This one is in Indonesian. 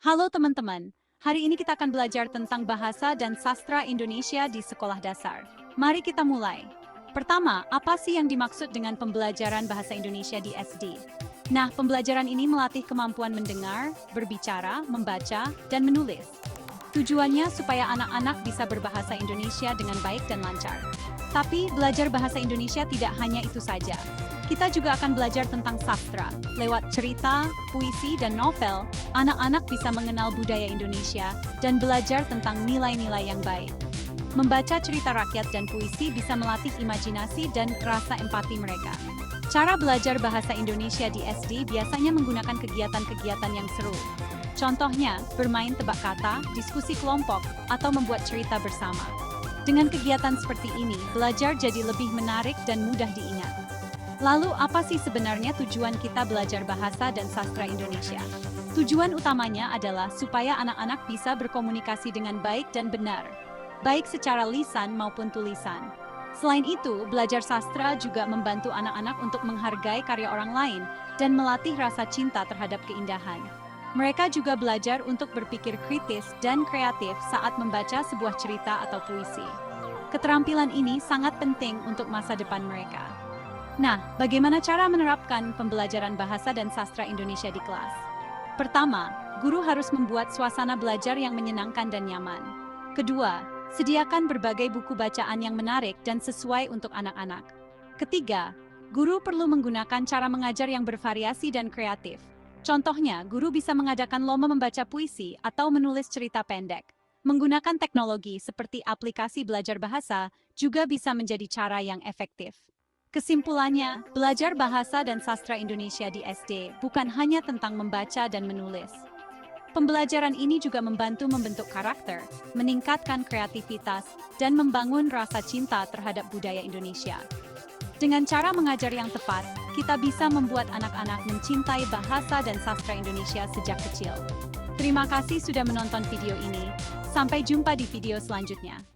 Halo teman-teman, hari ini kita akan belajar tentang bahasa dan sastra Indonesia di sekolah dasar. Mari kita mulai. Pertama, apa sih yang dimaksud dengan pembelajaran bahasa Indonesia di SD? Nah, pembelajaran ini melatih kemampuan mendengar, berbicara, membaca, dan menulis. Tujuannya supaya anak-anak bisa berbahasa Indonesia dengan baik dan lancar. Tapi, belajar bahasa Indonesia tidak hanya itu saja. Kita juga akan belajar tentang sastra. Lewat cerita, puisi, dan novel, anak-anak bisa mengenal budaya Indonesia dan belajar tentang nilai-nilai yang baik. Membaca cerita rakyat dan puisi bisa melatih imajinasi dan rasa empati mereka. Cara belajar bahasa Indonesia di SD biasanya menggunakan kegiatan-kegiatan yang seru. Contohnya, bermain tebak kata, diskusi kelompok, atau membuat cerita bersama. Dengan kegiatan seperti ini, belajar jadi lebih menarik dan mudah diingat. Lalu, apa sih sebenarnya tujuan kita belajar bahasa dan sastra Indonesia? Tujuan utamanya adalah supaya anak-anak bisa berkomunikasi dengan baik dan benar, baik secara lisan maupun tulisan. Selain itu, belajar sastra juga membantu anak-anak untuk menghargai karya orang lain dan melatih rasa cinta terhadap keindahan. Mereka juga belajar untuk berpikir kritis dan kreatif saat membaca sebuah cerita atau puisi. Keterampilan ini sangat penting untuk masa depan mereka. Nah, bagaimana cara menerapkan pembelajaran bahasa dan sastra Indonesia di kelas? Pertama, guru harus membuat suasana belajar yang menyenangkan dan nyaman. Kedua, sediakan berbagai buku bacaan yang menarik dan sesuai untuk anak-anak. Ketiga, guru perlu menggunakan cara mengajar yang bervariasi dan kreatif. Contohnya, guru bisa mengadakan lomba membaca puisi atau menulis cerita pendek. Menggunakan teknologi seperti aplikasi belajar bahasa juga bisa menjadi cara yang efektif. Kesimpulannya, belajar bahasa dan sastra Indonesia di SD bukan hanya tentang membaca dan menulis. Pembelajaran ini juga membantu membentuk karakter, meningkatkan kreativitas, dan membangun rasa cinta terhadap budaya Indonesia. Dengan cara mengajar yang tepat, kita bisa membuat anak-anak mencintai bahasa dan sastra Indonesia sejak kecil. Terima kasih sudah menonton video ini. Sampai jumpa di video selanjutnya.